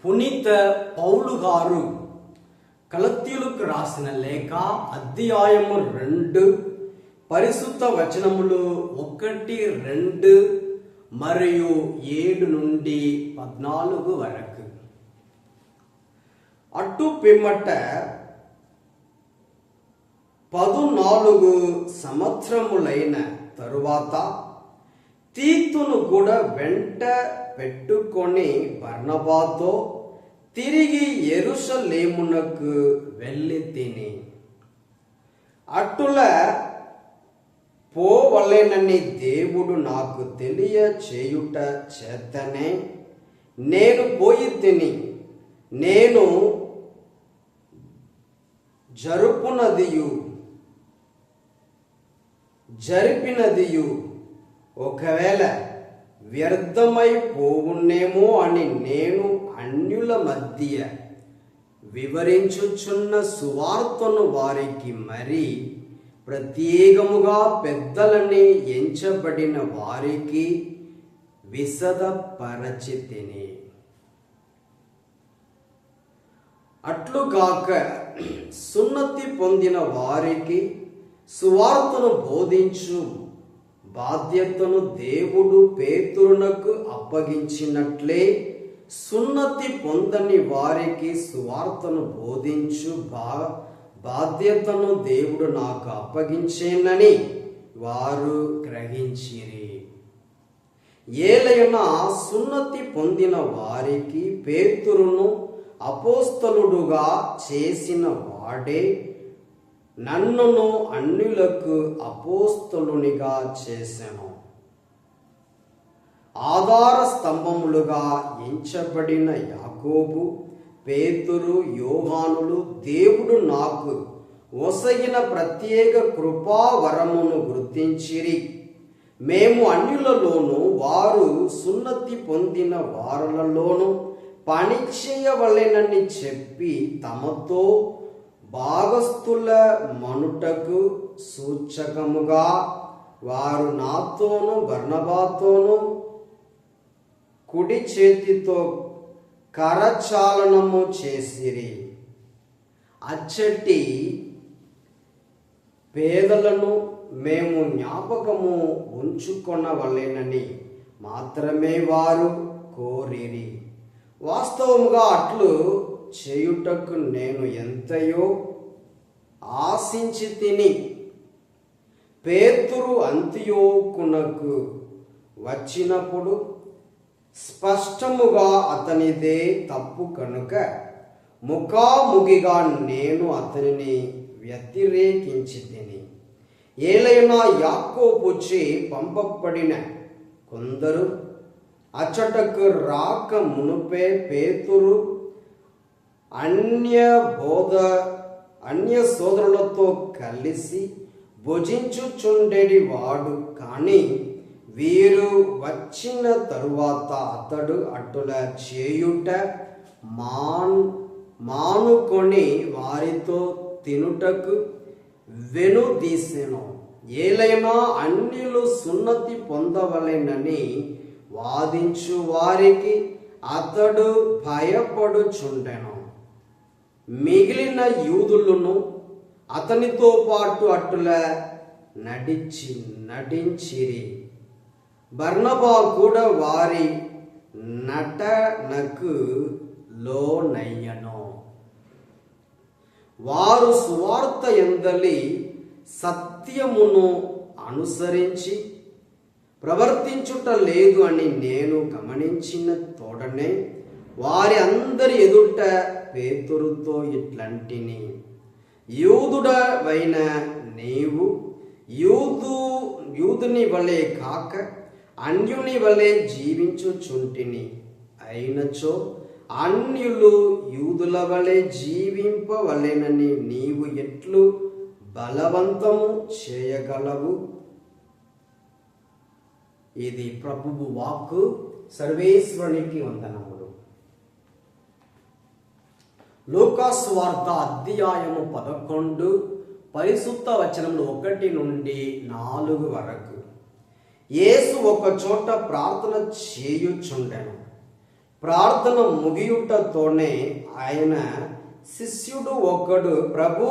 పునీత పౌలు గారు గలతీయులకు రాసిన లేఖ అధ్యాయము 2 పరిశుద్ధ వచనములు 1, 2 మరియు 7 నుండి 14 వరకు. అటు పిమ్మట 14 సంవత్సరములైన తరువాత తీతును కూడా వెంట పెట్టుకొని బర్నబాతో తిరిగి యెరూషలేమునకు వెళ్ళి తిని అటుల పోవలెనని దేవుడు నాకు తెలియచేయుట చేతనే నేను పోయి తిని, నేను జరిపినదియు ఒకవేళ వ్యర్థమై పోవునేమో అని నేను అన్యుల మధ్య వివరించుచున్న సువార్తను వారికి మరి ప్రత్యేకముగా పెద్దలని ఎంచబడిన వారికి విశదపరచితిని. అట్లుగాక సున్నతి పొందిన వారికి సువార్తను బోధించు బాధ్యతను దేవుడు పేతురునకు అప్పగించినట్లే సున్నతి పొందని వారికి సువార్తను బోధించు బాధ్యతను దేవుడు నాకు అప్పగించేనని వారు గ్రహించిరి. ఏలైనా సున్నతి పొందిన వారికి పేతురును అపోస్తలుడుగా చేసిన వాడే నన్నును అన్యులకు అపోస్తలునిగా చేసెను. ఆధార స్తంభములుగా ఎంచబడిన యాకోబు, పేతురు, యోహానులు దేవుడు నాకు ఒసగిన ప్రత్యేక కృపావరమును గుర్తించిరి. మేము అన్యులలోను వారు సున్నతి పొందిన వారలలోను పని చేయవలెనని చెప్పి తమతో భాగస్థుల మనుటకు సూచకముగా వారు నాతోను బర్నబాతోను కుడి చేతితో కరచాలనము చేసిరి. అచ్చటి పేదలను మేము జ్ఞాపకము ఉంచుకొనవలెనని మాత్రమే వారు కోరిరి. వాస్తవముగా అట్లు చేయుటకు నేను ఎంతయో ఆశించి తిని. పేతురు అంతియోకునకు వచ్చినప్పుడు స్పష్టముగా అతనిదే తప్పు కనుక ముఖాముఖిగా నేను అతనిని వ్యతిరేకించి తిని. ఏలైనా యాకోబుచే పంపబడిన కొందరు అచ్చటకు రాక మునుపే పేతురు అన్య సోదరులతో కలిసి భుజించుచుండెడి వాడు. కానీ వీరు వచ్చిన తరువాత అతడు అటుల చేయుట మానుకొని వారితో తినుటకు వెనుదీసెను. ఏలైనా అన్యులు సున్నతి పొందవలెనని వాదించు వారికి అతడు భయపడుచుండెను. మిగిలిన యూదులను అతనితో పాటు అటుల నటించిరి. బర్నబా కూడా వారి నటనకు లోనయ్యను. వారు సువార్త యందలి సత్యమును అనుసరించి ప్రవర్తించుట లేదు అని నేను గమనించిన తోడనే వారి అందరి ఎదుట పేతురుతో ఇట్లంటిని, యూదుడవైన నీవు యూదుని వలె కాక అన్యుని వలె జీవించుచుంటిని. అయినచో అన్యులు యూదుల వలె జీవింపవలెనని నీవు ఎట్లు బలవంతము చేయగలవు? ఇది ప్రభువు వాక్కు. సర్వేశ్వరునికి వందనములు. లూకాసు వార్త అధ్యాయము 11 పరిశుద్ధ వచనములు 1 నుండి 4 వరకు. యేసు ఒక చోట ప్రార్థన చేయుచుండెను. ప్రార్థన ముగియుటతోనే ఆయన శిష్యుడు ఒకడు, ప్రభు,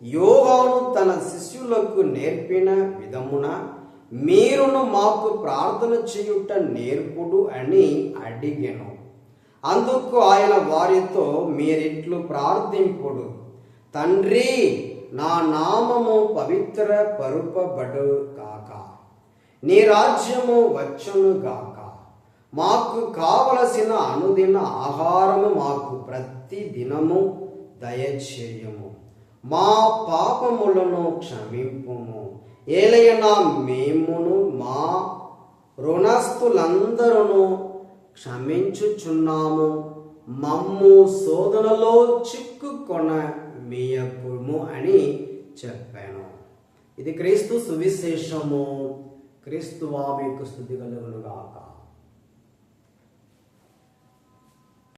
యోహాను తన శిష్యులకు నేర్పిన విధమున మీరును మాకు ప్రార్థన చేయుట నేర్పుడు అని అడిగెను. అందుకు ఆయన వారితో, మీరిట్లు ప్రార్థింపుడు, తండ్రి, నా నామము పవిత్ర పరుపబడు గాక, నీ రాజ్యము వచ్చును గాక, మాకు కావలసిన అనుదిన ఆహారము మాకు ప్రతి దినము దయచేయము, మా పాపములను క్షమింపుము, ఏలయనా మేమును మా రుణస్థులందరూ క్షమించుచున్నాము, మమ్ము శోధనలో చిక్కుకొన మీయకుము అని చెప్పాను. ఇది క్రీస్తు సువిశేషము. క్రీస్తువా మీకు స్తుతి కలుగును గాక.